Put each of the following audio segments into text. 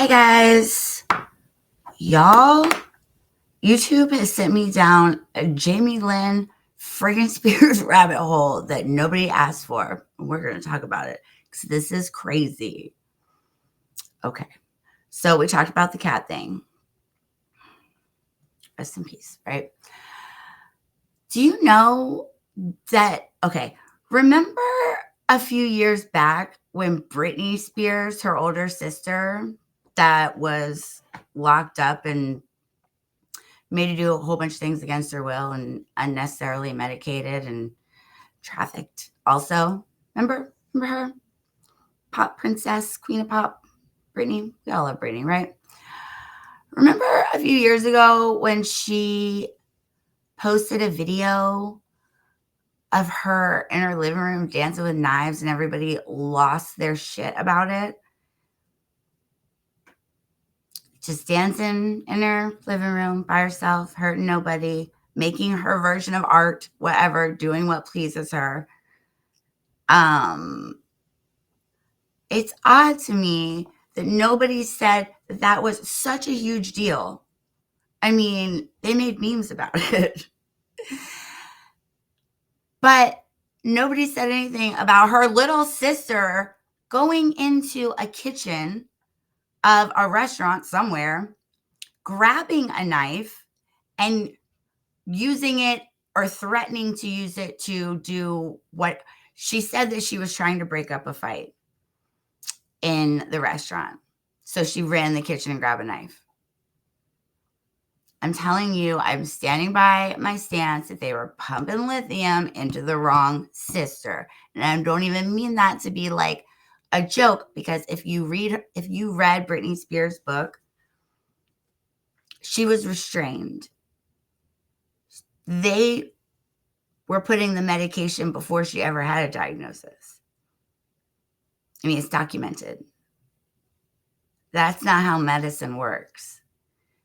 Hi guys. Y'all, YouTube has sent me down a Jaime Lynn friggin' Spears rabbit hole that nobody asked for. We're going to talk about it because this is crazy. Okay. So we talked about the cat thing. Rest in peace, right? Do you know that? Okay. Remember a few years back when Britney Spears, her older sister, that was locked up and made to do a whole bunch of things against her will and unnecessarily medicated and trafficked also. Remember her? Pop princess, queen of pop, Britney. We all love Britney, right? Remember a few years ago when she posted a video of her in her living room dancing with knives and everybody lost their shit about it? Just dancing in her living room by herself, hurting nobody, making her version of art, whatever, doing what pleases her. It's odd to me that nobody said that that was such a huge deal. I mean, they made memes about it. But nobody said anything about her little sister going into a kitchen of a restaurant somewhere, grabbing a knife and using it or threatening to use it to do what she said, that she was trying to break up a fight in the restaurant. So she ran in the kitchen and grabbed a knife. I'm telling you, I'm standing by my stance that they were pumping lithium into the wrong sister. And I don't even mean that to be like a joke, because if you read Britney Spears' book, she was restrained. They were putting the medication before she ever had a diagnosis. I mean, it's documented. That's not how medicine works.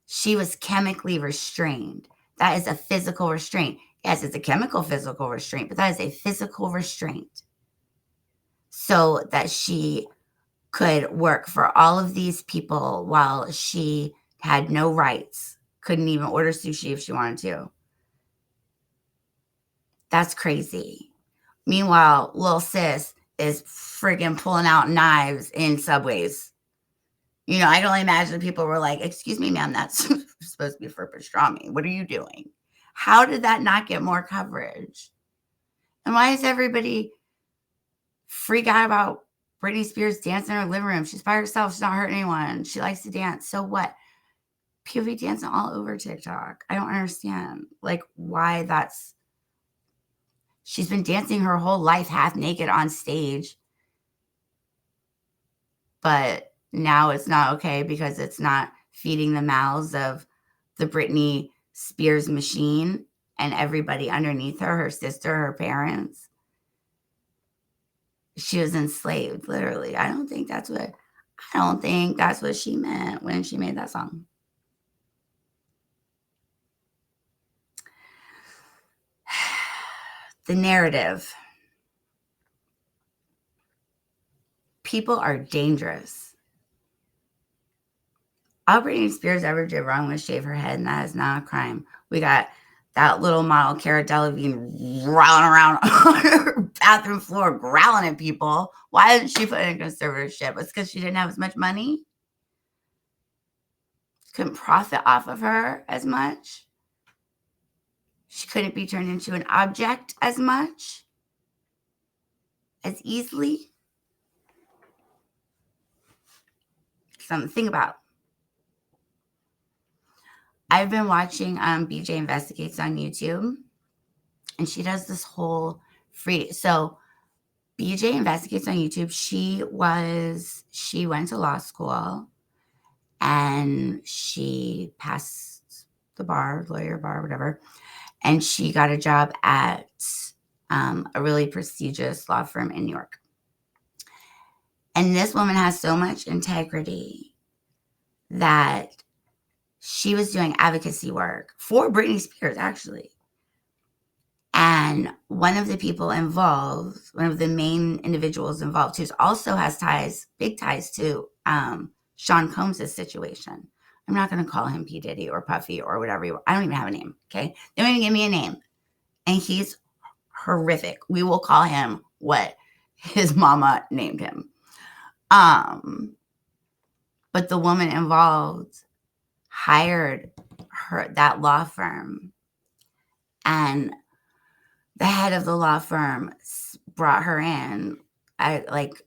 She was chemically restrained. That is a physical restraint. Yes, it's a chemical physical restraint, but that is a physical restraint. So that she could work for all of these people while she had no rights, couldn't even order sushi if she wanted to. That's crazy. Meanwhile, little sis is friggin' pulling out knives in subways. You know, I can only imagine people were like, "Excuse me, ma'am, that's supposed to be for pastrami. What are you doing?" How did that not get more coverage? And why is everybody freak out about Britney Spears dancing in her living room? She's by herself. She's not hurting anyone. She likes to dance. So what? POV dancing all over TikTok. I don't understand, like, why that's... She's been dancing her whole life half naked on stage. But now it's not okay because it's not feeding the mouths of the Britney Spears machine and everybody underneath her, her sister, her parents. She was enslaved, literally. I don't think that's what she meant when she made that song. The narrative. People are dangerous. All Britney Spears ever did wrong was shave her head, and that is not a crime. We got that little model, Cara Delevingne, rolling around on her bathroom floor, growling at people. Why didn't she put in conservatorship? It's because she didn't have as much money. Couldn't profit off of her as much. She couldn't be turned into an object as much, as easily. Something to think about. I've been watching BJ Investigates on YouTube, and she does this whole free... So BJ Investigates on YouTube, she went to law school, and she passed the bar, lawyer bar, whatever, and she got a job at a really prestigious law firm in New York. And this woman has so much integrity that she was doing advocacy work for Britney Spears, actually. And one of the people involved, one of the main individuals involved, who also has ties, big ties to Sean Combs' situation. I'm not going to call him P. Diddy or Puffy or whatever. I don't even have a name, okay? They don't even give me a name. And he's horrific. We will call him what his mama named him. But the woman involved hired that law firm, and the head of the law firm brought her in.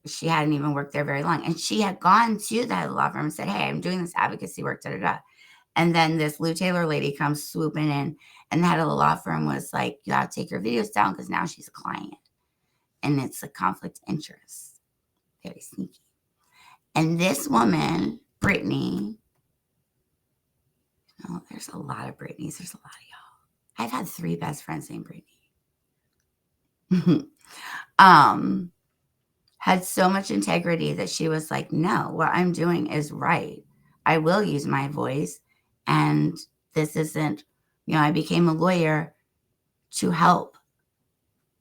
She hadn't even worked there very long, and she had gone to the head of the law firm and said, "Hey, I'm doing this advocacy work, da da da." And then this Lou Taylor lady comes swooping in, and the head of the law firm was like, "You got to take your videos down because now she's a client, and it's a conflict of interest." Very sneaky. And this woman, Brittany, there's a lot of Britneys. There's a lot of y'all. I've had 3 best friends named Brittany. Had so much integrity that she was like, no, what I'm doing is right. I will use my voice. And this isn't, I became a lawyer to help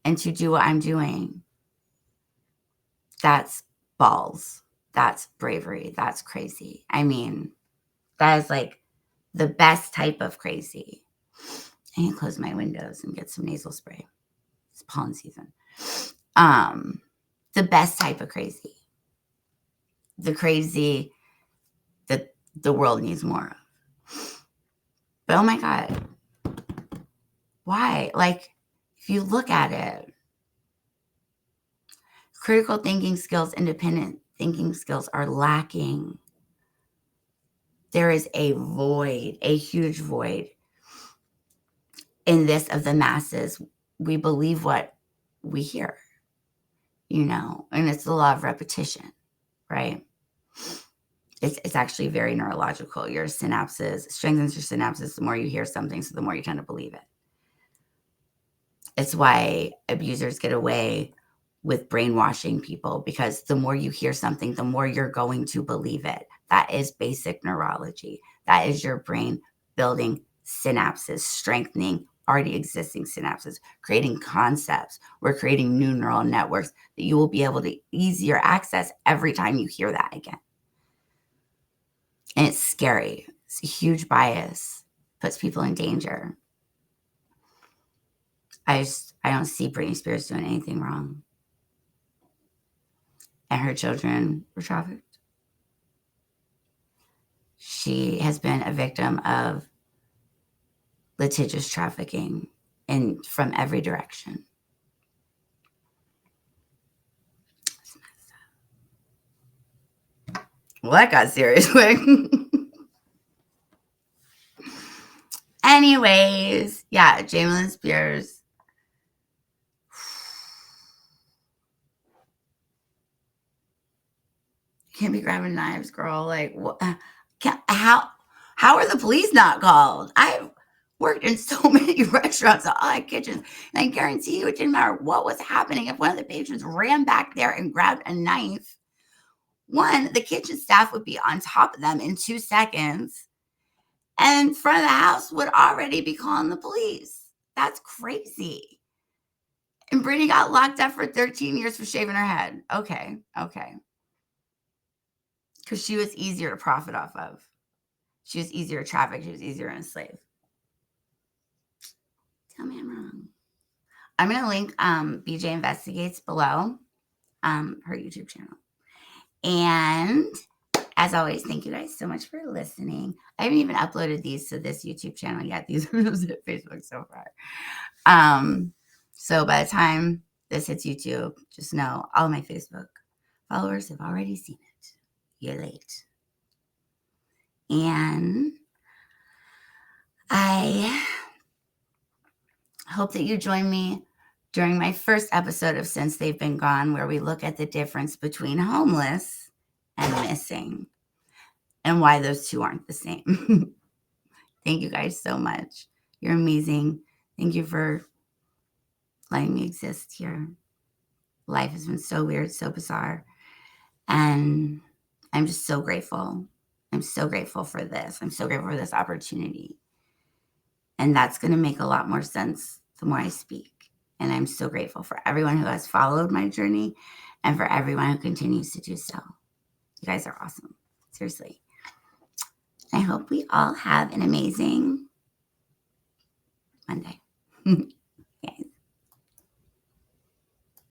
and to do what I'm doing. That's balls. That's bravery. That's crazy. I mean, that is like the best type of crazy. I can close my windows and get some nasal spray. It's pollen season. The best type of crazy. The crazy that the world needs more of. But oh my God. Why? Like, if you look at it, critical thinking skills, independent thinking skills are lacking. There is a void, a huge void in this of the masses. We believe what we hear, and it's the law of repetition, right? It's actually very neurological. Your synapses strengthens your synapses the more you hear something, so the more you tend to believe it. It's why abusers get away with brainwashing people, because the more you hear something, the more you're going to believe it. That is basic neurology. That is your brain building synapses, strengthening already existing synapses, creating concepts. We're creating new neural networks that you will be able to easier access every time you hear that again. And it's scary. It's a huge bias, puts people in danger. I don't see Britney Spears doing anything wrong. And her children were trafficked. She has been a victim of litigious trafficking from every direction. Well, that got serious quick. Anyways, yeah, Jaime Lynn Spears. Can't be grabbing knives, girl. Like, what? How are the police not called? I've worked in so many restaurants, all like kitchens, and I guarantee you it didn't matter what was happening. If one of the patrons ran back there and grabbed a knife, the kitchen staff would be on top of them in 2 seconds, and front of the house would already be calling the police. That's crazy. And Brittany got locked up for 13 years for shaving her head. Okay. Because she was easier to profit off of. She was easier to traffic. She was easier to enslave. Tell me I'm wrong. I'm going to link BJ Investigates below, her YouTube channel. And as always, thank you guys so much for listening. I haven't even uploaded these to this YouTube channel yet. These are just at Facebook so far. So by the time this hits YouTube, just know all my Facebook followers have already seen it. You're late. And I hope that you join me during my first episode of Since They've Been Gone, where we look at the difference between homeless and missing and why those two aren't the same. Thank you guys so much. You're amazing. Thank you for letting me exist here. Life has been so weird, so bizarre. And I'm just so grateful. I'm so grateful for this. I'm so grateful for this opportunity. And that's going to make a lot more sense the more I speak. And I'm so grateful for everyone who has followed my journey and for everyone who continues to do so. You guys are awesome. Seriously. I hope we all have an amazing Monday.